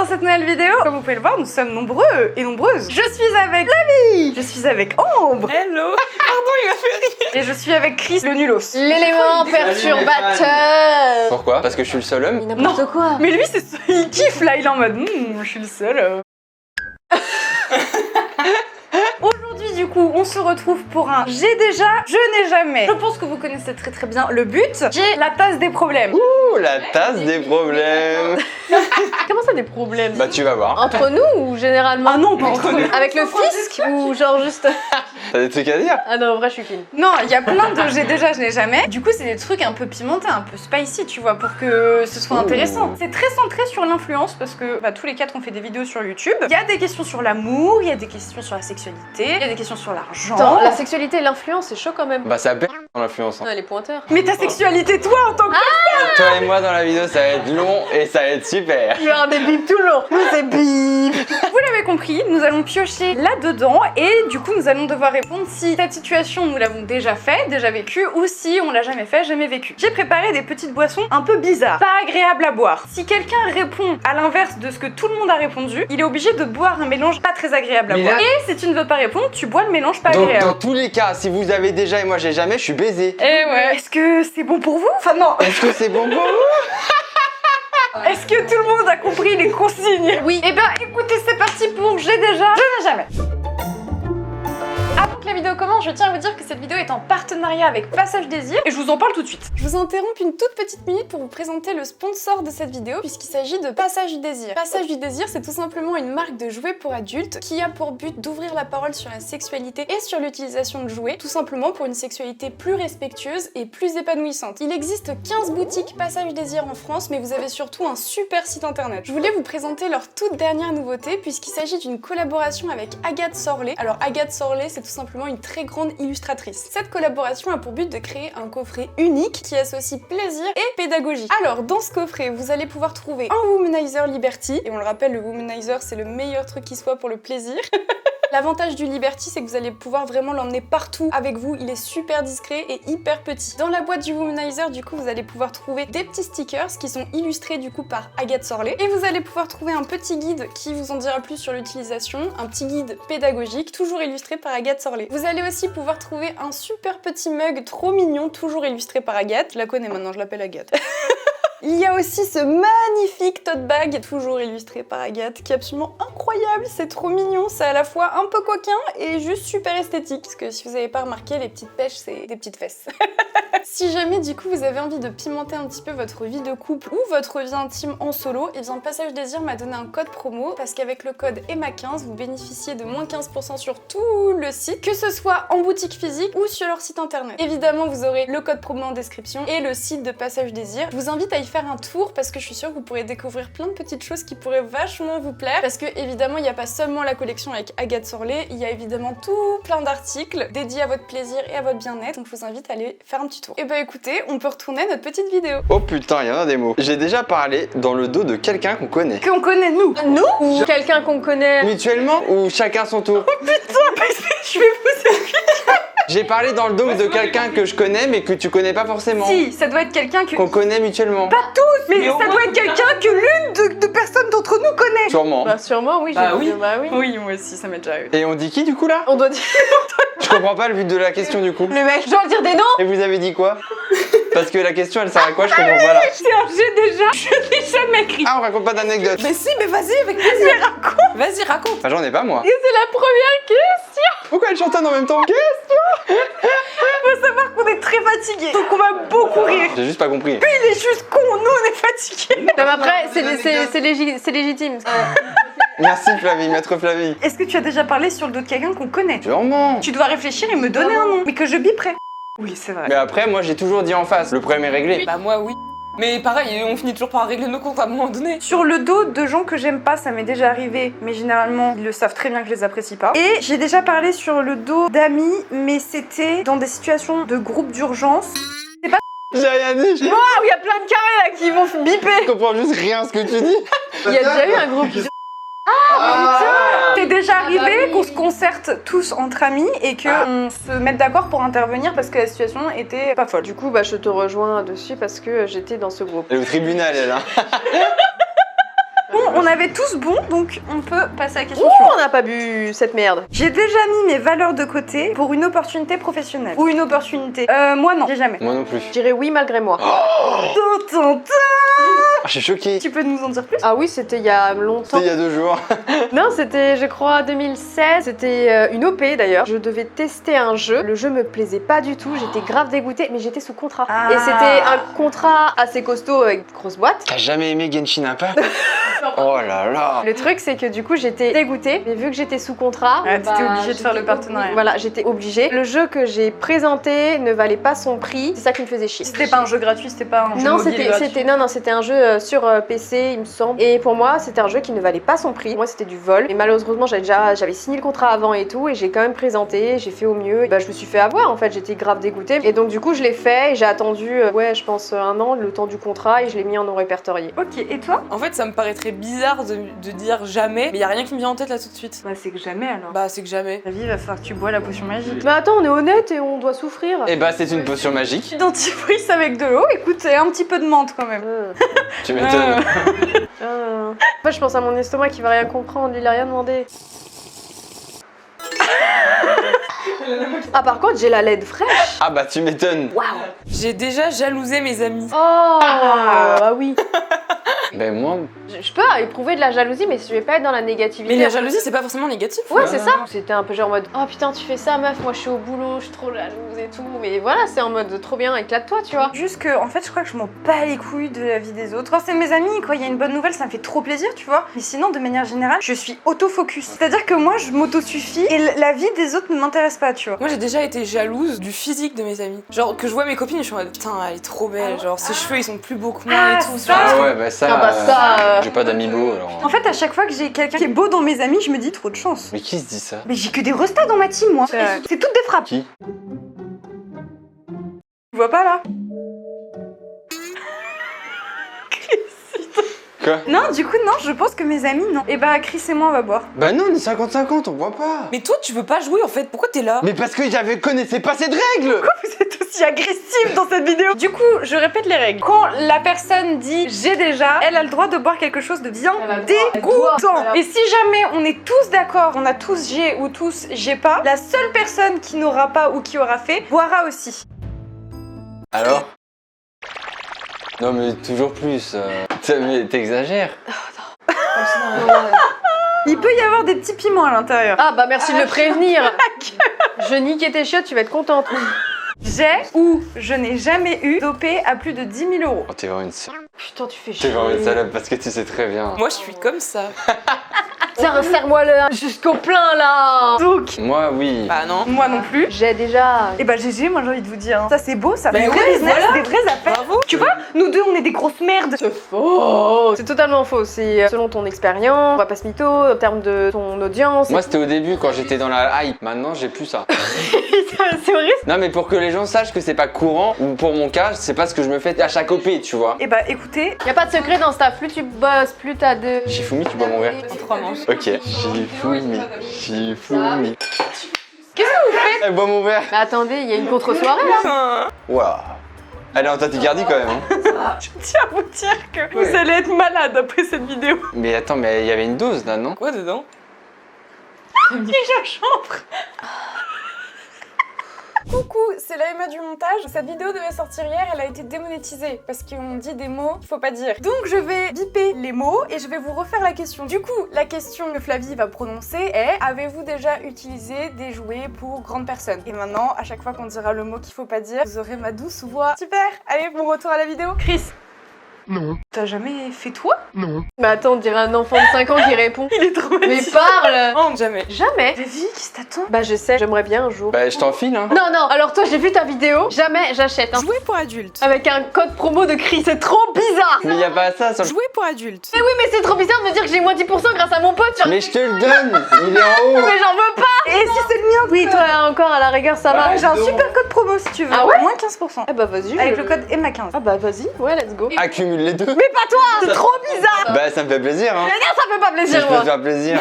dans cette nouvelle vidéo. Comme vous pouvez le voir, nous sommes nombreux et nombreuses. Je suis avec Flavie. Je suis avec Ambre. Hello. Pardon, il m'a fait rire. Et je suis avec Chris, le nulos. L'élément perturbateur. Pourquoi? Parce que je suis le seul homme? Mais n'importe quoi. Mais lui, il kiffe là, il est en mode je suis le seul. Aujourd'hui, du coup, on se retrouve pour un j'ai déjà, je n'ai jamais. Je pense que vous connaissez très bien le but. J'ai la tasse des problèmes. Ouh, la tasse des problèmes. Comment ça, des problèmes? Bah tu vas voir. Entre nous ou généralement? Ah non, pas entre nous. Avec le fisc ou genre juste... T'as des trucs à dire? Ah non, en vrai, je suis clean. Non, il y a plein de j'ai déjà, je n'ai jamais. Du coup, c'est des trucs un peu pimentés, un peu spicy, tu vois, pour que ce soit intéressant. C'est très centré sur l'influence parce que tous les quatre, on fait des vidéos sur YouTube. Il y a des questions sur l'amour, il y a des questions sur la sexualité, il y a des questions sur l'argent. Attends, la sexualité et l'influence, c'est chaud quand même. Bah ça perd dans l'influence. Hein. Ah, les pointeurs. Mais ta sexualité, toi, en tant que... Toi et moi dans la vidéo, ça va être long et ça va être super. Je vais avoir des bips tout le long. C'est bip. Vous l'avez compris, nous allons piocher là-dedans et du coup, nous allons devoir répondre si cette situation, nous l'avons déjà fait, déjà vécu, ou si on l'a jamais fait, jamais vécu. J'ai préparé des petites boissons un peu bizarres, pas agréables à boire. Si quelqu'un répond à l'inverse de ce que tout le monde a répondu, il est obligé de boire un mélange pas très agréable à boire. Et si tu ne veux pas répondre, tu bois le mélange pas Donc agréable. dans tous les cas, si vous avez déjà et moi j'ai jamais, je suis baisé. Eh ouais. Est-ce que c'est bon pour vous? Enfin non. Est-ce que c'est bon pour vous? Est-ce que tout le monde a compris les consignes? Oui. Eh ben écoutez, c'est parti pour j'ai déjà, je n'ai jamais. Avant que la vidéo commence, je tiens à vous dire que cette vidéo est en partenariat avec Passage Désir et je vous en parle tout de suite. Je vous interromps une toute petite minute pour vous présenter le sponsor de cette vidéo puisqu'il s'agit de Passage du Désir. Passage du Désir, c'est tout simplement une marque de jouets pour adultes qui a pour but d'ouvrir la parole sur la sexualité et sur l'utilisation de jouets, tout simplement pour une sexualité plus respectueuse et plus épanouissante. Il existe 15 boutiques Passage Désir en France, mais vous avez surtout un super site internet. Je voulais vous présenter leur toute dernière nouveauté puisqu'il s'agit d'une collaboration avec Agathe Sorlet. Alors Agathe Sorlet, c'est tout simplement une très grande illustratrice. Cette collaboration a pour but de créer un coffret unique qui associe plaisir et pédagogie. Alors dans ce coffret, vous allez pouvoir trouver un Womanizer Liberty, et on le rappelle, le Womanizer c'est le meilleur truc qui soit pour le plaisir. L'avantage du Liberty, c'est que vous allez pouvoir vraiment l'emmener partout avec vous. Il est super discret et hyper petit. Dans la boîte du Womanizer, du coup, vous allez pouvoir trouver des petits stickers qui sont illustrés du coup par Agathe Sorlet. Et vous allez pouvoir trouver un petit guide qui vous en dira plus sur l'utilisation, un petit guide pédagogique, toujours illustré par Agathe Sorlet. Vous allez aussi pouvoir trouver un super petit mug trop mignon, toujours illustré par Agathe. Je la connais maintenant, je l'appelle Agathe. Il y a aussi ce magnifique tote bag, toujours illustré par Agathe, qui est absolument incroyable, c'est trop mignon, c'est à la fois un peu coquin et juste super esthétique. Parce que si vous n'avez pas remarqué, les petites pêches, c'est des petites fesses. Si jamais du coup vous avez envie de pimenter un petit peu votre vie de couple ou votre vie intime en solo, et bien Passage Désir m'a donné un code promo parce qu'avec le code EMMA15, vous bénéficiez de moins 15% sur tout le site, que ce soit en boutique physique ou sur leur site internet. Évidemment, vous aurez le code promo en description et le site de Passage Désir. Je vous invite à y faire un tour parce que je suis sûre que vous pourrez découvrir plein de petites choses qui pourraient vachement vous plaire parce que évidemment il n'y a pas seulement la collection avec Agathe Sorlet, il y a évidemment tout plein d'articles dédiés à votre plaisir et à votre bien-être, donc je vous invite à aller faire un petit tour. Et bah écoutez, on peut retourner à notre petite vidéo. Oh putain, il y en a des mots. J'ai déjà parlé dans le dos de quelqu'un qu'on connaît. Qu'on connaît nous. Nous ou quelqu'un qu'on connaît? Mutuellement ou chacun son tour? Oh putain, je vais vous expliquer. J'ai parlé dans le dos de quelqu'un que je connais mais que tu connais pas forcément. Si, ça doit être quelqu'un que... Qu'on connaît mutuellement. Pas tous, mais ça doit être quelqu'un que l'une de personnes d'entre nous connaît. Sûrement. Bah sûrement, oui. Bah j'ai oui. dit, bah oui. Oui, moi aussi, ça m'est déjà arrivé. Et on dit qui du coup là? On doit dire Je comprends pas le but de la question du coup. le mec. Je dois dire des noms. Et vous avez dit quoi? Parce que la question elle sert à quoi? Je comprends pas là. C'est un j'ai déjà, je n'ai jamais écrit. Ah, on raconte pas d'anecdote. Mais si, mais vas-y, avec plaisir. Raconte. Vas-y, raconte. Bah j'en ai pas moi. Et c'est la première question. Pourquoi elle chantonne en même temps? Faut savoir qu'on est très fatigués, donc on va beaucoup rire. J'ai juste pas compris. Il est juste con, nous on est fatigués. Non, mais après, c'est légitime. Merci Flavie, maître Flavie. Est-ce que tu as déjà parlé sur le dos de quelqu'un qu'on connaît? Sûrement. Tu dois réfléchir et me donner un nom, mais que je biperai. Oui, c'est vrai. Mais après, moi j'ai toujours dit en face, le problème est réglé. Bah moi oui. Mais pareil, on finit toujours par régler nos comptes à un moment donné. Sur le dos de gens que j'aime pas, ça m'est déjà arrivé, mais généralement ils le savent très bien que je les apprécie pas. Et j'ai déjà parlé sur le dos d'amis, mais c'était dans des situations de groupe d'urgence. J'ai rien dit, je Waouh, il y a plein de carrés là qui vont biper. comprends juste rien à ce que tu dis. Il y a déjà eu un groupe. C'est déjà arrivé qu'on se concerte tous entre amis et qu'on se mette d'accord pour intervenir parce que la situation était pas folle. Du coup, bah je te rejoins dessus parce que j'étais dans ce groupe. Elle est au tribunal elle hein. Bon, On avait tous bon, donc on peut passer à la question Ouh, suivante. on n'a pas bu cette merde. J'ai déjà mis mes valeurs de côté pour une opportunité professionnelle. Ou une opportunité. Moi non, j'ai jamais. Moi non plus. Je dirais oui malgré moi. Tintin. Ah, je suis choquée. Tu peux nous en dire plus? Ah oui, c'était il y a longtemps. C'était il y a 2 jours. Non, c'était, je crois, 2016. C'était une OP d'ailleurs. Je devais tester un jeu. Le jeu me plaisait pas du tout. J'étais grave dégoûtée, mais j'étais sous contrat. Ah. Et c'était un contrat assez costaud avec une grosse boîte. T'as jamais aimé Genshin Impact? Oh là là. Le truc, c'est que du coup, j'étais dégoûtée. Mais vu que j'étais sous contrat, Ah, t'étais obligée de faire le j'étais partenariat. Voilà, j'étais obligée. Le jeu que j'ai présenté ne valait pas son prix. C'est ça qui me faisait chier. C'était pas un jeu gratuit, c'était pas un jeu Non, mobile gratuit. c'était un jeu sur PC, il me semble. Et pour moi, c'était un jeu qui ne valait pas son prix. Moi, c'était du vol. Et malheureusement, j'avais signé le contrat avant et tout, et j'ai quand même présenté, j'ai fait au mieux. Et bah, je me suis fait avoir en fait, j'étais grave dégoûtée. Et donc du coup, je l'ai fait et j'ai attendu, ouais, je pense 1 an, le temps du contrat, et je l'ai mis en non répertorié. Ok, et toi? En fait, ça me paraîtrait bizarre de dire jamais, mais y a rien qui me vient en tête là tout de suite. Bah c'est que jamais alors. Bah, c'est que jamais. Ta vie, il va falloir que tu bois la potion magique. Mais attends, on est honnête et on doit souffrir. Eh bah, c'est une potion magique. Dentifrice avec de l'eau, écoute, c'est un petit peu de menthe quand même. Tu m'étonnes. Moi, je pense à mon estomac qui va rien comprendre, il a rien demandé. Ah, par contre, j'ai la laide fraîche. Ah bah, tu m'étonnes. Waouh. J'ai déjà jalousé mes amis. Oh, bah oui. Ben moi, Je peux éprouver de la jalousie, mais je vais pas être dans la négativité. Mais la jalousie, c'est pas forcément négatif. Ouais, c'est ça. C'était un peu genre en mode oh putain, tu fais ça, meuf, moi je suis au boulot, je suis trop jalouse et tout. Mais voilà, c'est en mode trop bien, éclate-toi, tu vois. Juste que, en fait, je crois que je m'en bats les couilles de la vie des autres. Quand c'est mes amis, quand il y a une bonne nouvelle, ça me fait trop plaisir, tu vois. Mais sinon, de manière générale, je suis autofocus. C'est-à-dire que moi, je m'auto-suffis et la vie des autres ne m'intéresse pas, tu vois. Moi j'ai déjà été jalouse du physique de mes amis. Genre que je vois mes copines et je suis en mode putain elle est trop belle, genre ses cheveux ils sont plus beaux que moi Ah, et tout. ça. ah ouais, bah ça. Ah bah ça, J'ai pas d'amis beaux alors. En fait, à chaque fois que j'ai quelqu'un qui est beau dans mes amis, je me dis trop de chance. Mais qui se dit ça? Mais j'ai que des restas dans ma team, moi. C'est toutes des frappes. Qui? Tu vois pas là? Quoi? Non, du coup, non, je pense que mes amis, non. Et bah, Chris et moi, on va boire. Bah non, on est 50-50, on voit pas. Mais toi tu veux pas jouer en fait, pourquoi t'es là? Mais parce que connaissais pas cette règle. Vous êtes aussi agressif dans cette vidéo. Du coup, je répète les règles. Quand la personne dit j'ai déjà, elle a le droit de boire quelque chose de bien dégoûtant. Et si jamais on est tous d'accord, on a tous j'ai ou tous j'ai pas, la seule personne qui n'aura pas ou qui aura fait boira aussi. Alors? Non mais toujours plus. Mais t'exagères. Il peut y avoir des petits piments à l'intérieur. Ah bah merci de le prévenir. Je niquais tes chiottes, tu vas être contente. J'ai ou je n'ai jamais eu dopé à plus de 10 000 euros. Oh, t'es vraiment une salope. Putain, tu fais T'es chier. vraiment une salope parce que tu sais très bien. Moi je suis comme ça. Tiens, serre-moi le jusqu'au plein là. Donc, Moi, oui. Bah non. moi non plus. J'ai déjà. Et bah GG, moi j'ai envie de vous dire, hein. Ça c'est beau, ça Bah fait ouais, vrai business, voilà. des vraies affaires. Bravo. Tu vois, nous deux on est des grosses merdes. C'est faux. C'est totalement faux. C'est selon ton expérience. On va pas se mytho en termes de ton audience. Moi, c'était au début quand j'étais dans la hype. Maintenant, j'ai plus ça. C'est horrible. Non, mais pour que les gens sachent que c'est pas courant, ou pour mon cas, c'est pas ce que je me fais à chaque OP, tu vois. Et bah écoutez, Y a pas de secret dans ce taf. Plus tu bosses, plus t'as de. Shifumi, tu bois mon verre? En 3 manches. Ok. Shifumi. Shifumi. Qu'est-ce que vous faites? Elle boit mon verre. Mais attendez, il y a une contre-soirée là. Waouh. Elle est en tachycardie quand même. Hein. je tiens à vous dire que vous allez être malade après cette vidéo. Mais attends, mais il y avait une dose là, non? Quoi dedans? Déjà chambre. Coucou, c'est la Emma du montage. Cette vidéo devait sortir hier, elle a été démonétisée parce qu'on dit des mots qu'il faut pas dire. Donc je vais biper les mots et je vais vous refaire la question. Du coup, la question que Flavie va prononcer est: avez-vous déjà utilisé des jouets pour grandes personnes? Et maintenant, à chaque fois qu'on dira le mot qu'il faut pas dire, vous aurez ma douce voix. Super. Allez, bon retour à la vidéo. Chris. Non, T'as jamais fait toi? non. Mais attends, on dirait un enfant de 5 ans qui répond. Il est trop Mais parle. Oh jamais. Jamais. Flavie, qu'est-ce que t'attends? Bah je sais, j'aimerais bien un jour. Bah, je t'en file, hein. Non, non, alors toi j'ai vu ta vidéo, jamais j'achète. Hein. Jouer pour adultes. Avec un code promo de Chris, c'est trop bizarre. Mais y a pas ça sur le. Jouer pour adultes. Mais oui, mais c'est trop bizarre de me dire que j'ai moins 10% grâce à mon pote sur. Mais je te le donne. Il est en haut. Mais j'en veux pas. Et si c'est le mien? Oui, toi encore à la rigueur ça va. J'ai un super code promo si tu veux. Ah ouais? Moins 15%. Ah bah vas-y. Avec je- le code EMMA15. Ah bah vas-y, ouais, let's go. Accumule les deux. Mais pas toi. C'est trop bizarre. Bah, ça me fait plaisir, hein. Ça fait pas Si plaisir je peux moi. te faire plaisir.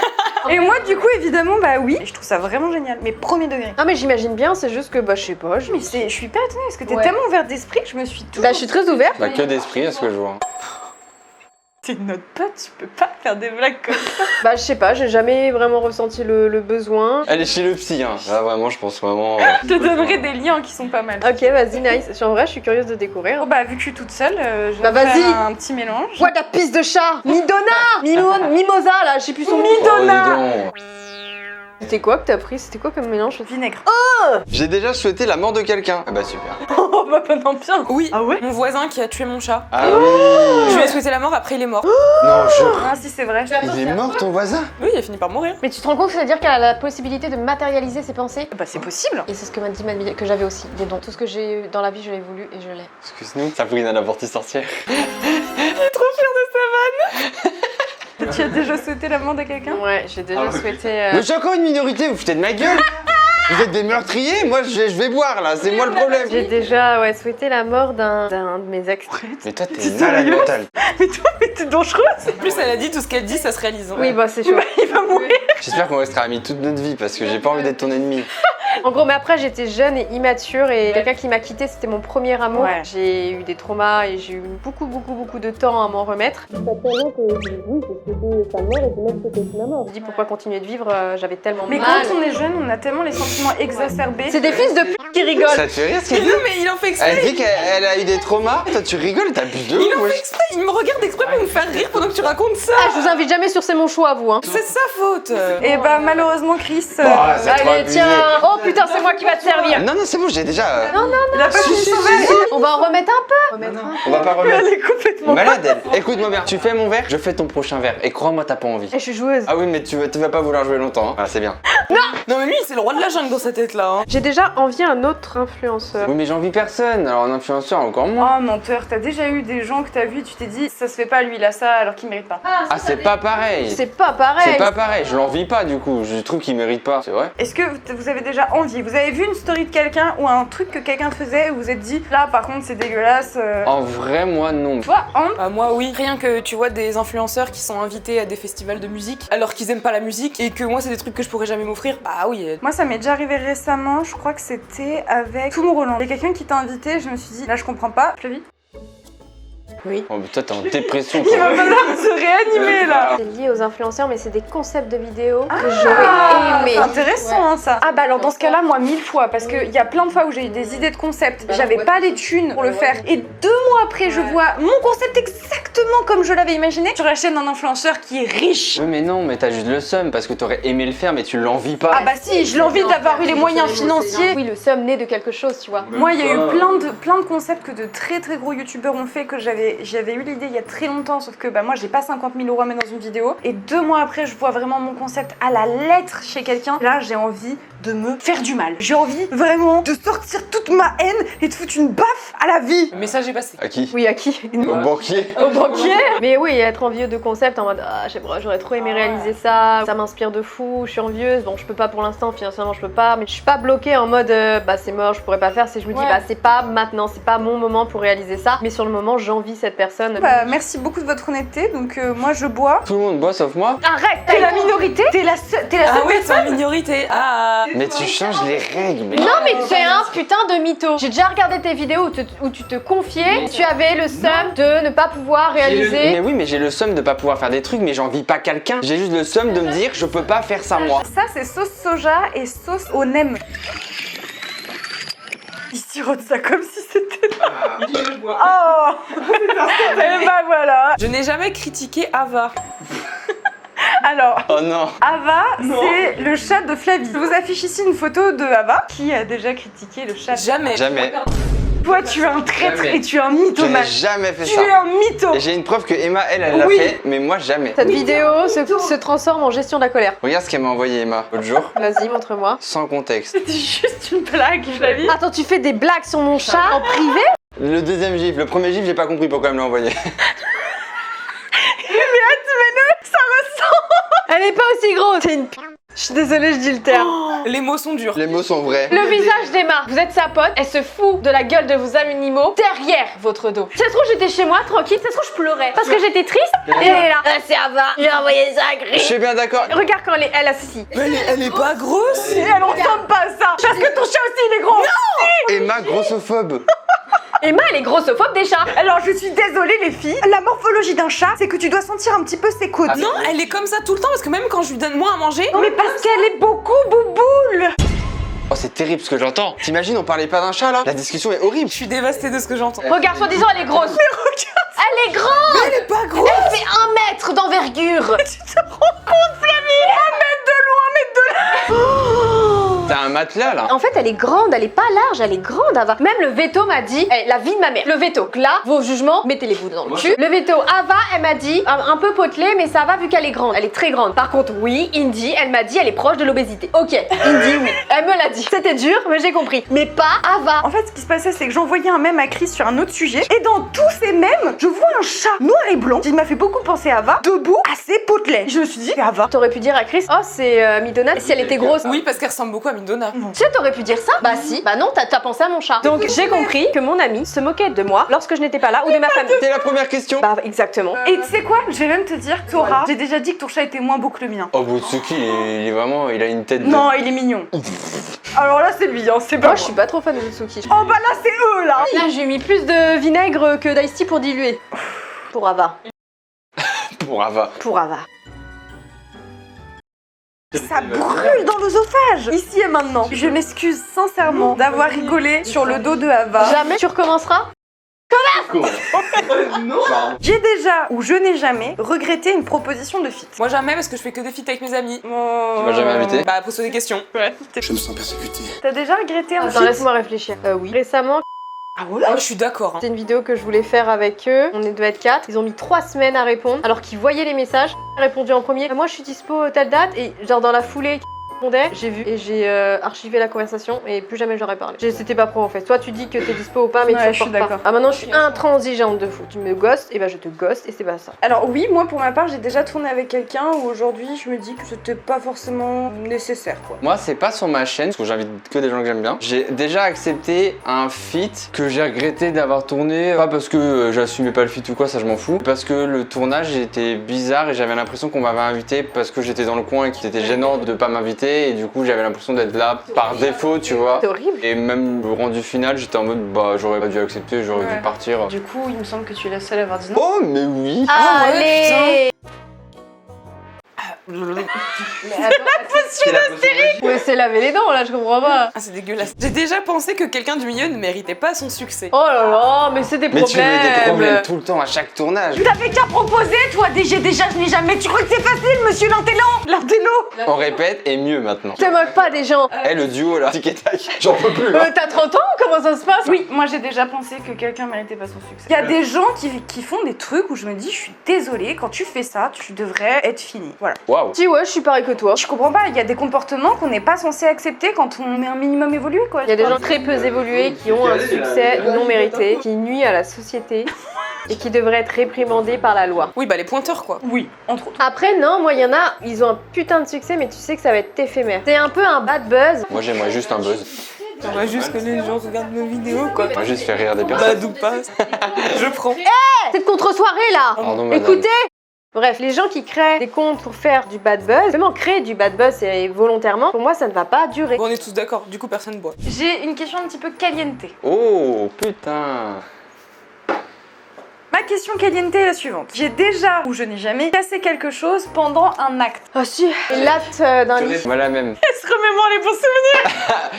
Et moi, du coup, évidemment, bah oui, je trouve ça vraiment génial. Mais premier degré. Ah mais j'imagine bien, c'est juste que bah je sais pas. Mais je suis pas étonnée parce que t'es Ouais. tellement ouverte d'esprit que je me suis tout. Bah je suis très ouverte. Bah, que d'esprit à ce que je vois. T'es notre pote, tu peux pas faire des blagues comme ça. Bah je sais pas, j'ai jamais vraiment ressenti le besoin. Elle est chez le psy, hein. Là, vraiment, je pense vraiment. Je te donnerai des liens qui sont pas mal. Ok, vas-y, nice. En vrai, je suis curieuse de découvrir. Bon bah vu que je suis toute seule, je Bah, vais vas-y. faire un petit mélange. Quoi, de la pisse de chat Midona Mimosa, là, je sais plus son nom. Oh, dis donc. C'était quoi que t'as pris? C'était quoi comme mélange? Vinaigre. J'ai déjà souhaité la mort de quelqu'un. Ah bah super. Oh bah pas non bien. Oui, Ah ouais? mon voisin qui a tué mon chat. Ah Je oui. lui ai souhaité la mort, après il est mort. Non, Ah si c'est vrai. il est mort ton voisin? Oui, il a fini par mourir. Mais tu te rends compte que ça veut dire qu'elle a la possibilité de matérialiser ses pensées? Bah c'est possible. Et c'est ce que m'a dit Mamie, que j'avais aussi, des dons. Tout ce que j'ai eu dans la vie, je l'ai voulu et je l'ai. Excuse-nous. Sabrine a l'avortie sorcière. Tu as déjà souhaité la mort de quelqu'un? Ouais, j'ai déjà souhaité... Mais j'ai encore une minorité, vous foutez de ma gueule? Vous êtes des meurtriers? Moi, je vais boire là, c'est moi le problème. J'ai déjà souhaité la mort d'un de mes ex. Mais toi, t'es malade mental. Mais toi, mais t'es dangereuse. En plus, elle a dit tout ce qu'elle dit, ça se réalise. Hein. Oui, bah c'est chaud. Il va mourir. J'espère qu'on restera amis toute notre vie parce que j'ai pas envie d'être ton ennemi. En gros, mais après, j'étais jeune et immature et quelqu'un qui m'a quitté, c'était mon premier amour. Ouais. J'ai eu des traumas et j'ai eu beaucoup de temps à m'en remettre. Ça fait tellement que oui, j'ai souhaité sa mort et j'ai même souhaité sa mort. Je dis pourquoi continuer de vivre, j'avais tellement Mais mal. quand on est jeune, on a tellement les sentiments exacerbés. C'est des fils de pute qui rigolent. Ça te fait rire ce qu'il dit? Non, mais il en fait exprès. Elle dit qu'elle a eu des traumas. Toi, tu rigoles, t'as bu de Il en ouf. fait exprès. Il me regarde exprès pour me faire rire pendant que tu racontes ça. Ah, je vous invite jamais sur C'est mon choix, vous. Hein. C'est sa faute. Et bah malheureusement Chris, Bah, c'est trop Allez, abusé. tiens. Oh putain, c'est moi qui va te servir. Non, c'est bon, j'ai déjà. il a pas fini son verre. On va en remettre un peu. On va pas remettre. Elle est complètement Malade, elle. Écoute-moi bien. Tu fais mon verre, je fais ton prochain verre. Et crois-moi, t'as pas envie. Et je suis joueuse. Ah oui, mais tu vas pas vouloir jouer longtemps. Hein. Ah, c'est bien. Non, mais lui, c'est le roi de la jungle dans sa tête là. Hein. J'ai déjà envié un autre influenceur. Oui, mais j'envie personne. Alors, un influenceur, encore moins. Oh menteur, t'as déjà eu des gens que t'as vu, tu t'es dit ça se fait pas lui là ça alors qu'il mérite pas. Ah, c'est pas pareil. C'est pas pareil. C'est pas pareil. Je l'envie pas, du coup. Je trouve qu'il mérite pas. C'est vrai. Est-ce que vous avez déjà envie? Vous avez vu une story de quelqu'un ou un truc que quelqu'un faisait et vous vous êtes dit là par contre c'est dégueulasse En vrai, moi, non. Toi, hein? Ah, moi, oui. Rien que tu vois des influenceurs qui sont invités à des festivals de musique alors qu'ils aiment pas la musique et que moi, c'est des trucs que je pourrais jamais m'offrir. Bah oui. Moi ça m'est déjà arrivé récemment, je crois que c'était avec Tomorrowland. Il y a quelqu'un qui t'a invité, je me suis dit là je comprends pas. Flavie? Oui. Oh, mais toi, t'es en dépression, Il va toi. falloir se réanimer là. C'est lié aux influenceurs, mais c'est des concepts de vidéos que Ah, j'aurais aimé. c'est intéressant hein, ça. Ah bah alors dans ce cas-là, moi 1000 fois, parce qu'il y a plein de fois où j'ai eu des idées de concept, j'avais pas les thunes pour le faire, et 2 mois après je vois mon concept exactement comme je l'avais imaginé sur la chaîne d'un influenceur qui est riche. Oui, mais non, mais t'as juste le seum parce que t'aurais aimé le faire, mais tu l'envies pas. Ah bah si, je l'envie d'avoir eu les moyens financiers. Oui, le somme né de quelque chose, tu vois. Moi, il y a eu plein de concepts que de très gros youtubeurs ont fait, que j'avais eu l'idée il y a très longtemps, sauf que bah moi j'ai pas 50 000 € à mettre dans une vidéo. Et 2 mois après, je vois vraiment mon concept à la lettre chez quelqu'un. Là, j'ai envie de me faire du mal. J'ai envie vraiment de sortir toute ma haine et de foutre une baffe à la vie. Le message est passé. À qui? Oui, à qui? Au banquier. Au banquier. Mais oui, être envieux de concept en mode ah, je sais pas, j'aurais trop aimé réaliser ça, ça m'inspire de fou, je suis envieuse. Bon, je peux pas pour l'instant, financièrement je peux pas, mais je suis pas bloquée en mode bah c'est mort, je pourrais pas faire. Si je me dis Ouais. bah c'est pas maintenant, c'est pas mon moment pour réaliser ça, mais sur le moment j'envie cette personne. Bah, merci beaucoup de votre honnêteté. Donc moi je bois. Tout le monde boit sauf moi. Arrête, t'es la minorité. T'es la seule Ah oui, c'est personne. une minorité. Ah. Mais tu changes les règles. Mais... Non mais tu es un putain de mytho. J'ai déjà regardé tes vidéos où tu te confiais, tu avais le seum de ne pas pouvoir réaliser. Mais oui, mais j'ai le seum de pas pouvoir faire des trucs, mais j'envie pas quelqu'un. J'ai juste le seum de me dire je peux pas faire ça moi. Ça c'est sauce soja et sauce au nem. Il sirote ça comme si c'était. Oh. Et bah voilà. Je n'ai jamais critiqué Ava. Alors. Oh non. Ava, c'est le chat de Flavie. Je vous affiche ici une photo de Ava qui a déjà critiqué le chat. Jamais. Jamais. Toi, tu es un traître Jamais. et tu es un Je n'ai mythomane. jamais fait Tu ça. es un mytho. Et j'ai une preuve que Emma, elle l'a Oui. fait, mais moi jamais. Cette vidéo se transforme en gestion de la colère. Regarde ce qu'elle m'a envoyé Emma l'autre jour, Vas-y, montre-moi. sans contexte. C'était juste une blague, Flavie. Attends, tu fais des blagues sur mon chat en privé? Le deuxième gif, le premier gif, j'ai pas compris pourquoi elle me l'a envoyé. Elle est pas aussi grosse. C'est une p. Je suis désolée, je dis le terme. Les mots sont durs. Les mots sont vrais. Le visage d'Emma, vous êtes sa pote, elle se fout de la gueule de vos animaux derrière votre dos. Si ça se trouve, j'étais chez moi, tranquille, ça se trouve, je pleurais. Parce que j'étais triste, et elle est là. C'est Ava, j'ai envoyé ça à Je Gris. suis bien d'accord. Regarde quand elle a ceci. Mais elle est pas grosse. Et elle ressemble pas à ça. Parce que ton chat aussi, il est gros. Emma, grossophobe. Emma, elle est grossophobe des chats. Alors je suis désolée les filles, la morphologie d'un chat, c'est que tu dois sentir un petit peu ses côtes. Non, elle est comme ça tout le temps parce que même quand je lui donne moi à manger. Mais parce qu'elle est beaucoup bouboule. Oh, c'est terrible ce que j'entends. T'imagines, on parlait pas d'un chat là? La discussion est horrible. Je suis dévastée de ce que j'entends. Regarde, soi-disant, elle est grosse. Mais regarde. Elle est grande. Elle est pas grosse. Elle fait 1 mètre d'envergure. Tu te rends compte Flavie? 1 mètre de long, 1 mètre de long. T'as un matelas là. En fait, elle est grande, elle est pas large, elle est grande, Ava. Même le veto m'a dit, la vie de ma mère. Le veto, donc là, vos jugements, mettez-les-vous dans le cul. Le veto, Ava, elle m'a dit, un peu potelée, mais ça va vu qu'elle est grande. Elle est très grande. Par contre, oui, Indy, elle m'a dit, elle est proche de l'obésité. Ok, Indy, oui. Elle me l'a dit. C'était dur, mais j'ai compris. Mais pas Ava. En fait, ce qui se passait, c'est que j'envoyais un mème à Chris sur un autre sujet, et dans tous ces mèmes, je vois un chat noir et blanc qui m'a fait beaucoup penser à Ava, debout, assez potelé. Je me suis dit, Ava. T'aurais pu dire à Chris, oh, c'est Midona si elle était grosse. Oui, parce qu'elle ressemble beaucoup à Midona. Tu sais, t'aurais pu dire ça? Bah si. Bah non, t'as pensé à mon chat. Donc j'ai compris que mon ami se moquait de moi lorsque je n'étais pas là ou de ma famille. C'était la première question. Bah exactement. Et tu sais quoi? Je vais même te dire, Tora, j'ai déjà dit que ton chat était moins beau que le mien. Oh, Butsuki, il est vraiment. Il a une tête de. Non, il est mignon. Alors là, c'est lui, hein, c'est pas Moi je suis pas trop fan de Butsuki. Oh bah là, c'est eux là. Là j'ai mis plus de vinaigre que d'ice tea pour diluer. Pour Ava. Pour Ava. Pour Ava. Ça brûle dans l'œsophage. Ici et maintenant. Je m'excuse sincèrement d'avoir rigolé sur le dos de Ava. Jamais tu recommenceras? J'ai déjà, ou je n'ai jamais, regretté une proposition de fit. Moi jamais parce que je fais que des feats avec mes amis. Tu m'as jamais invité? Bah pose-toi des questions. Je me sens persécuté. T'as déjà regretté un Attends, fit? laisse-moi réfléchir. Oui. Récemment, Ah ouais? Oh, je suis d'accord. Hein. c'est une vidéo que je voulais faire avec eux. On devait être 4. Ils ont mis 3 semaines à répondre alors qu'ils voyaient les messages. J'ai répondu en premier. Moi je suis dispo telle date et genre dans la foulée. J'ai vu et j'ai archivé la conversation et plus jamais j'aurais parlé. C'était pas pro en fait. Soit tu dis que t'es dispo ou pas, mais Ouais, tu je suis supportes pas. d'accord. Ah maintenant je suis intransigeante de fou. Tu me ghostes, et bah je te ghost et c'est pas ça. Alors oui, moi pour ma part, j'ai déjà tourné avec quelqu'un où aujourd'hui je me dis que c'était pas forcément nécessaire quoi. Moi, c'est pas sur ma chaîne, parce que j'invite que des gens que j'aime bien. J'ai déjà accepté un feat que j'ai regretté d'avoir tourné. Pas parce que j'assumais pas le feat ou quoi, ça je m'en fous. Parce que le tournage était bizarre et j'avais l'impression qu'on m'avait invité parce que j'étais dans le coin et qu'il était gênant de pas m'inviter. Et du coup, j'avais l'impression d'être là par défaut, tu vois. C'est horrible. Et même le rendu final, j'étais en mode bah j'aurais pas dû accepter, j'aurais dû partir. Du coup, il me semble que tu es la seule à avoir dit non. Oh mais oui. Allez. C'est la série. Ouais, c'est laver les dents là, je comprends pas. Ah c'est dégueulasse. J'ai déjà pensé que quelqu'un du milieu ne méritait pas son succès. Oh là là, mais c'est des Mais tu lui mets des problèmes problèmes. tout le temps à chaque tournage. T'avais qu'à proposer, toi, déjà, je n'ai jamais. Tu crois que c'est facile, monsieur l'intello? L'intello? On répète et mieux maintenant. Te moque pas des gens. Eh le duo là, tic et tac, j'en peux plus. Hein. T'as 30 ans? Comment ça se passe? Oui, moi j'ai déjà pensé que quelqu'un méritait pas son succès. Il y a des gens qui font des trucs où je me dis, je suis désolée, quand tu fais ça, tu devrais être fini. Voilà. Waouh. Si ouais, je suis pareil que toi. Je comprends pas, il y a des comportements qu'on n'est pas censé accepter quand on est un minimum évolué quoi. Il y a des gens très peu évolués qui ont un succès non mérité, qui nuit à la société et qui devraient être réprimandés par la loi. Oui bah les pointeurs quoi. Oui, entre autres. Après non, moi il y en a, ils ont un putain de succès mais tu sais que ça va être éphémère. C'est un peu un bad buzz. Moi j'aimerais juste un buzz. J'aimerais juste que les gens regardent mes vidéos quoi. Moi juste faire rire des personnes. Badou pas. Je prends. Cette contre-soirée là. Pardon madame. Écoutez. Bref, les gens qui créent des comptes pour faire du bad buzz, vraiment créer du bad buzz et volontairement, pour moi ça ne va pas durer. Bon on est tous d'accord, du coup personne boit. J'ai une question un petit peu caliente. Oh putain. Ma question caliente est la suivante. J'ai déjà, ou je n'ai jamais, cassé quelque chose pendant un acte. Ah si, les lattes d'un lit. Moi la même. Elle se remémore les bons souvenirs.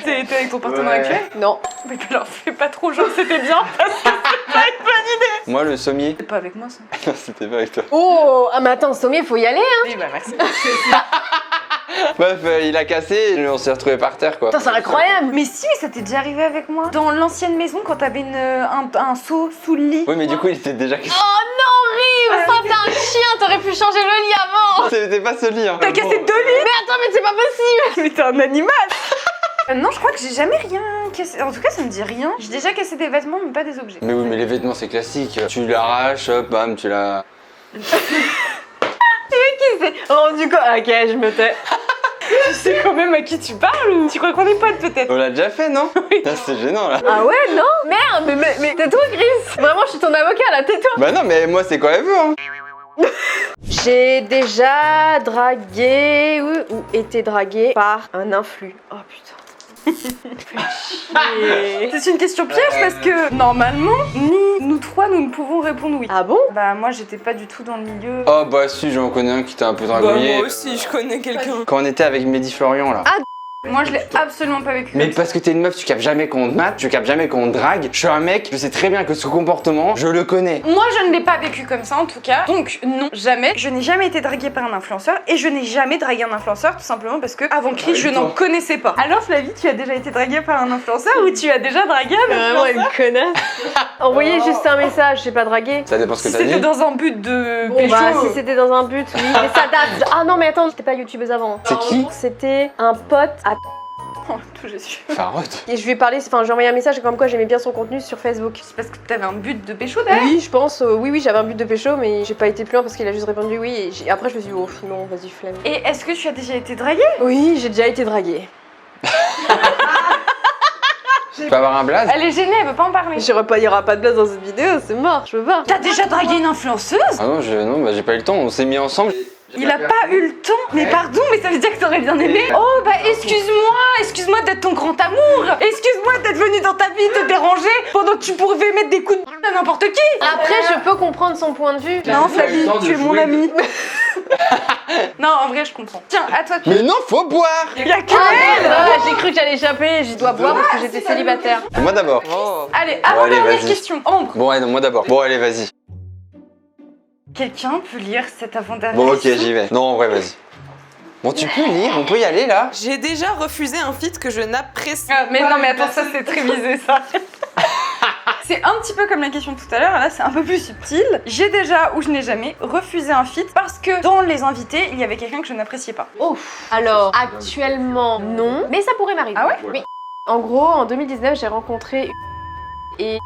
C'était avec ton partenaire Ouais. actuel? Non. Mais alors fais pas trop genre c'était bien parce que c'est pas une bonne idée. Moi le sommier. C'est pas avec moi ça. Non, c'était pas avec toi. Oh, ah mais attends, sommier, faut y aller hein. Oui bah merci. Bref, il a cassé et on s'est retrouvé par terre quoi. Putain, c'est incroyable. Mais si, ça t'est déjà arrivé avec moi. Dans l'ancienne maison quand t'avais un seau sous le lit. Oui mais du coup il était déjà cassé. Oh non, horrible. Ça, t'es un chien, t'aurais pu changer le lit avant. C'était pas ce lit hein. T'as cassé 2 lits. Mais attends, mais c'est pas possible. Mais t'es un animal. Non, je crois que j'ai jamais rien cassé. En tout cas, ça me dit rien. J'ai déjà cassé des vêtements, mais pas des objets. Mais oui mais les vêtements c'est classique. Tu l'arraches, hop, bam, tu la... Qui s'est rendu compte? Ok, je me tais. Tu sais quand même à qui tu parles ou tu crois qu'on est potes peut-être? On l'a déjà fait non? Putain, c'est gênant là. Ah ouais, non? Merde, mais tais-toi, Chris. Vraiment, je suis ton avocat là, tais-toi. Bah non mais moi c'est quand elle veut hein. J'ai déjà dragué ou été dragué par un influx. Oh putain. C'est une question piège parce que normalement, ni nous trois, nous ne pouvons répondre oui. Ah bon? Bah moi j'étais pas du tout dans le milieu. Oh bah si, j'en connais un qui t'a un peu Bah, dragouillé. moi aussi, je connais quelqu'un. Quand on était avec Mehdi Florian là. Moi je l'ai absolument pas vécu. Mais parce que t'es une meuf, tu captes jamais qu'on te mate, tu captes jamais qu'on te drague. Je suis un mec, je sais très bien que ce comportement, je le connais. Moi je ne l'ai pas vécu comme ça en tout cas. Donc non, jamais. Je n'ai jamais été draguée par un influenceur et je n'ai jamais dragué un influenceur tout simplement parce que avant Chris je n'en connaissais pas. Alors Flavie, tu as déjà été draguée par un influenceur ou tu as déjà dragué un Vraiment influenceur? une connasse. Envoyez juste un message, j'ai pas dragué. Ça dépend ce que Si t'as c'était dit. dans un but de Bon, pécho. bah, si c'était dans un but, oui, mais ça date. Ah non, mais attends, j'étais pas youtubeuse avant. C'est qui? C'était un pote à. Oh, tout je suis. Farotte. Et je lui ai parlé, enfin, j'ai envoyé un message comme quoi j'aimais bien son contenu sur Facebook. C'est parce que t'avais un but de pécho derrière. Oui, je pense, oui, j'avais un but de pécho, mais j'ai pas été plus loin parce qu'il a juste répondu oui. Et après, je me suis dit, oh non, vas-y, flemme. Et est-ce que tu as déjà été draguée? Oui, j'ai déjà été draguée. Tu peux avoir un blaze? Elle est gênée, elle veut pas en parler. Il y aura pas de blague dans cette vidéo, c'est mort, je veux pas. T'as déjà dragué une influenceuse? Ah non, bah j'ai pas eu le temps, on s'est mis ensemble. Il a pas eu le temps. Mais pardon, mais ça veut dire que t'aurais bien aimé. Oh bah excuse-moi d'être ton grand amour. Excuse-moi d'être venu dans ta vie te déranger pendant que tu pourrais mettre des coups de à n'importe qui. Après, je peux comprendre son point de vue. Non pas eu Flavie, le temps de tu es mon jouer. ami. Non, en vrai, je comprends. Tiens, à toi. Mais non, faut boire! Y'a que Ah elle. merde, j'ai cru que j'allais échapper, je dois boire parce que j'étais célibataire. Moi d'abord. Oh. Allez, Bon, allez, avant-dernière vas-y. question. Ambre, Bon, allez, non, moi d'abord. Bon, allez, vas-y. quelqu'un peut lire cette avant-dernière Bon, ok, question? j'y vais. Non, en vrai, vas-y. Bon, tu peux lire, on peut y aller là? J'ai déjà refusé un feat que je n'apprécie Ah, mais pas. non, mais attends, ça c'est très visé ça. C'est un petit peu comme la question de tout à l'heure, là c'est un peu plus subtil. J'ai déjà ou je n'ai jamais refusé un feat parce que dans les invités, il y avait quelqu'un que je n'appréciais pas. Alors, actuellement, non, mais ça pourrait m'arriver. Ah ouais? Oui. En gros, en 2019, j'ai rencontré et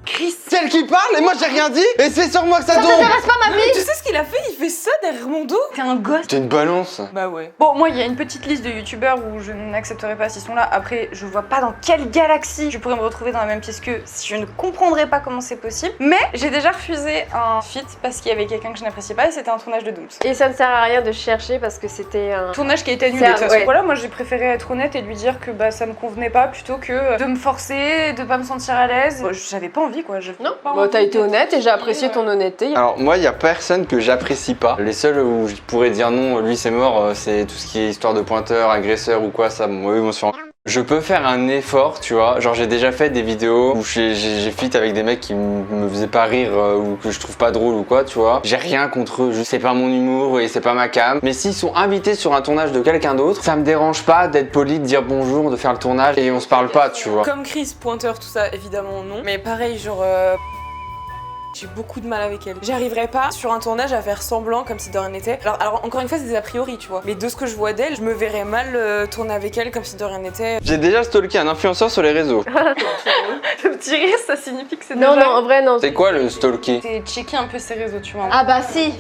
Chris. Celle qui parle et moi j'ai rien dit et c'est sur moi que ça tombe! t'intéresse pas ma vie. Tu sais ce qu'il a fait? Il fait ça derrière mon dos. T'es un gosse. T'es une balance! Bah ouais. Bon, moi, il y a une petite liste de youtubeurs où je n'accepterai pas s'ils sont là. Après, je vois pas dans quelle galaxie je pourrais me retrouver dans la même pièce qu'eux si je ne comprendrais pas comment c'est possible. Mais j'ai déjà refusé un feat parce qu'il y avait quelqu'un que je n'appréciais pas et c'était un tournage de Dooms. Et ça ne sert à rien de chercher parce que c'était un. Tournage qui a été annulé. C'est De toute façon, ouais. voilà, moi j'ai préféré être honnête et lui dire que bah ça me convenait pas plutôt que de me forcer, de pas me sentir à l'aise. Bon, j'avais pas envie quoi. Non, bon, t'as été honnête et j'ai apprécié ton honnêteté. Alors moi il y a personne que j'apprécie pas. Les seuls où je pourrais dire non, lui c'est mort, c'est tout ce qui est histoire de pointeur, agresseur ou quoi, ça moi ils vont se faire. Je peux faire un effort, tu vois, genre j'ai déjà fait des vidéos où j'ai fit avec des mecs qui me faisaient pas rire ou que je trouve pas drôle ou quoi, tu vois. J'ai rien contre eux, c'est pas mon humour et c'est pas ma cam. Mais s'ils sont invités sur un tournage de quelqu'un d'autre, ça me dérange pas d'être poli, de dire bonjour, de faire le tournage et on se parle pas, tu vois. Comme Chris, pointeur, tout ça, évidemment non. Mais pareil, genre. J'ai beaucoup de mal avec elle. J'arriverais pas sur un tournage à faire semblant comme si de rien n'était. Alors encore une fois, c'est des a priori, tu vois. Mais de ce que je vois d'elle, je me verrais mal tourner avec elle comme si de rien n'était. J'ai déjà stalké un influenceur sur les réseaux. Le petit rire, ça signifie que c'est Non, déjà... non, en vrai, non. C'est quoi le stalker? C'est checker un peu ses réseaux, tu vois. Ah bah si.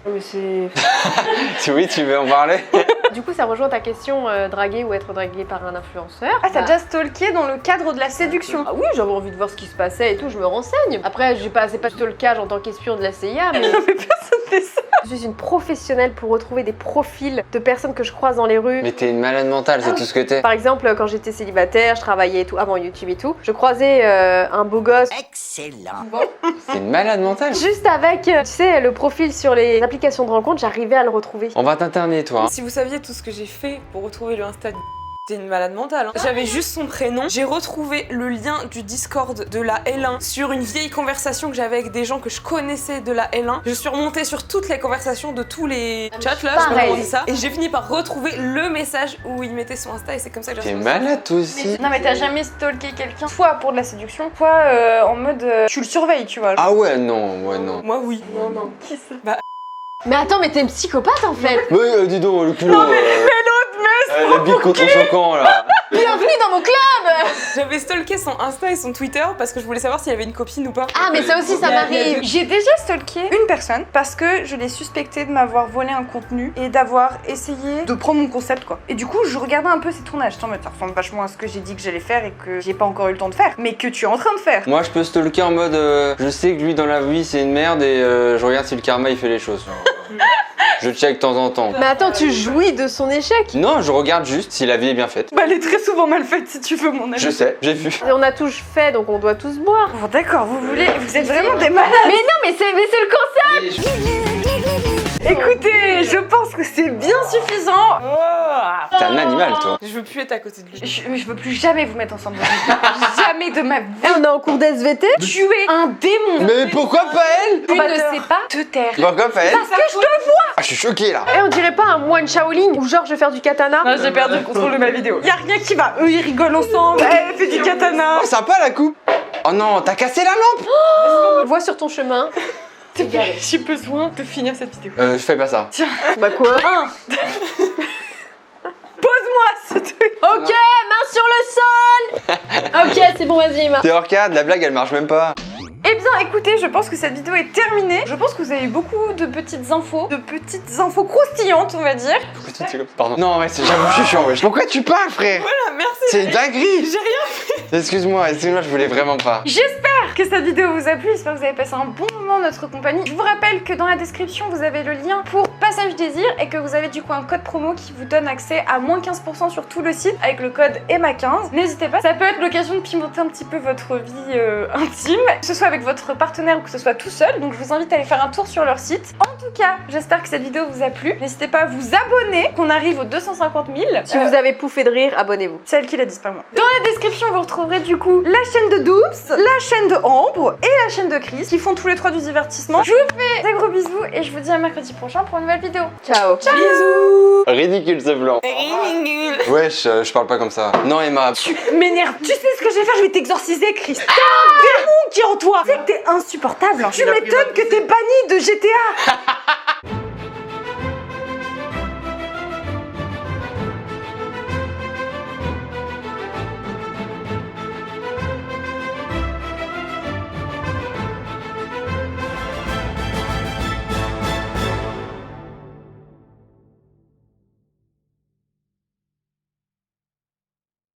Mais c'est. Oui, tu veux en parler? Du coup, ça rejoint ta question draguer ou être dragué par un influenceur. Ah, t'as Bah, déjà stalké dans le cadre de la séduction. Ah oui, j'avais envie de voir ce qui se passait et tout, je me renseigne. Après, c'est pas stalkage en tant qu'espion de la CIA, mais Mais personne fait ça. je suis une professionnelle pour retrouver des profils de personnes que je croise dans les rues. Mais t'es une malade mentale, c'est tout ce que t'es. Par exemple, quand j'étais célibataire, je travaillais et tout, avant YouTube et tout, je croisais un beau gosse Excellent. C'est une malade mentale. juste avec, tu sais, le profil sur les applications de rencontre, j'arrivais à le retrouver. On va t'interner, toi. Si vous saviez tout ce que j'ai fait pour retrouver le Insta de c'est une malade mentale. Hein. J'avais juste son prénom. J'ai retrouvé le lien du Discord de la L1 sur une vieille conversation que j'avais avec des gens que je connaissais de la L1. Je suis remontée sur toutes les conversations de tous les chats là, je sais pas pareil. comment on dit ça. Et j'ai fini par retrouver le message où il mettait son Insta et c'est comme ça que j'ai T'es retrouvé ça. malade, toi aussi. Non, mais t'as jamais stalké quelqu'un, soit pour de la séduction, soit en mode tu le surveilles, tu vois. Ah ouais, non, ouais, non. Moi oui. Non. Qui c'est Mais attends, mais t'es une psychopathe en fait. Mais dis donc, le culot. La bite contre son camp, là. Bienvenue dans mon club. J'avais stalké son Insta et son Twitter parce que je voulais savoir s'il avait une copine ou pas. Ah, mais ça aussi, ça m'arrive. J'ai déjà stalké une personne parce que je l'ai suspecté de m'avoir volé un contenu et d'avoir essayé de prendre mon concept quoi. Et du coup, je regardais un peu ses tournages. Attends, mais ça ressemble vachement à ce que j'ai dit que j'allais faire et que j'ai pas encore eu le temps de faire, mais que tu es en train de faire. Moi, je peux stalker en mode je sais que lui, dans la vie, c'est une merde et je regarde si le karma, il fait les choses. Je check de temps en temps. Mais attends, tu jouis de son échec. Non, je regarde juste si la vie est bien faite. Bah elle est très souvent mal faite si tu veux mon avis. Je sais, j'ai vu. Et on a tous fait, donc on doit tous boire. Bon d'accord, vous êtes vraiment des malades. Mais non, mais c'est le concept. Écoutez, je pense que c'est bien suffisant. T'es un animal, toi. Je veux plus être à côté de lui. Je veux plus jamais vous mettre ensemble. Jamais de ma vie. Eh, on est en cours d'SVT. Tu es un démon. Mais pourquoi pas elle? Tu ne sais pas te taire. Pourquoi pas elle? Parce que je te vois. Ah, je suis choquée là. Eh, on dirait pas un moine Shaolin ou genre je vais faire du katana. Non, j'ai perdu le contrôle de ma vidéo. Y'a rien qui va. Eux ils rigolent ensemble. Elle fait du katana. Oh, sympa la coupe. Oh non, t'as cassé la lampe. Vois sur ton chemin. J'ai besoin de finir cette vidéo. Je fais pas ça. Bah quoi? Pose-moi ce truc. Ok, main sur le sol. Ok, c'est bon, vas-y, Emma. T'es regarde, la blague elle marche même pas. Eh bien écoutez, je pense que cette vidéo est terminée. Je pense que vous avez beaucoup de petites infos croustillantes on va dire. Pourquoi tu dis comme ça? Pardon. Non, ouais, j'avoue, je suis chiant, wesh. Pourquoi tu parles, frère? Voilà, merci. C'est une dinguerie. J'ai rien. Excuse-moi, je voulais vraiment pas. J'espère que cette vidéo vous a plu, j'espère que vous avez passé un bon moment en notre compagnie. Je vous rappelle que dans la description vous avez le lien pour Passage Désir et que vous avez du coup un code promo qui vous donne accès à moins 15% sur tout le site avec le code EMMA15. N'hésitez pas, ça peut être l'occasion de pimenter un petit peu votre vie intime, que ce soit avec votre partenaire ou que ce soit tout seul, donc je vous invite à aller faire un tour sur leur site. En tout cas, j'espère que cette vidéo vous a plu. N'hésitez pas à vous abonner, qu'on arrive aux 250 000. Si vous avez pouffé de rire, abonnez-vous. C'est elle qui l'a dit, pas moi. Dans la description, vous retrouverez du coup la chaîne de Dooms, la chaîne de Ambre et la chaîne de Chris, qui font tous les trois du divertissement. Je vous fais des gros bisous et je vous dis à mercredi prochain pour une nouvelle vidéo. Ciao. Bisous. Ridicule ce blanc. Wesh, je parle pas comme ça. Non, Emma. Tu m'énerves. Tu sais ce que je vais faire? Je vais t'exorciser, Chris. T'es un démon qui est en toi. Tu sais que t'es insupportable. Tu m'étonnes que t'es banni de GTA.